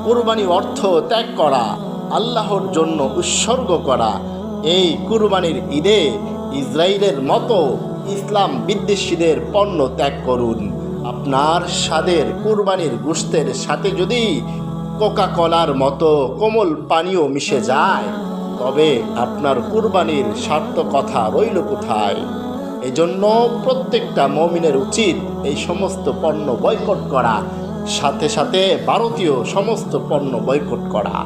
কুরবানি অর্থ ত্যাগ করা, আল্লাহর জন্য উৎসর্গ করা। এই কুরবানির ঈদে ইসরায়েলের মতো ইসলাম বিদ্বেষীদের পণ্য ত্যাগ করুন। আপনার স্বাদের কুরবানির গোশতের সাথে যদি কোকা কোলার মতো কোমল পানীয় মিশে যায়, তবে আপনার কুরবানির সার্থকতা রইল কোথায়? এজন্য প্রত্যেকটা মুমিনের উচিত এই সমস্ত পণ্য বয়কট করা, সাথে সাথে ভারতীয় সমস্ত পণ্য বয়কট করা।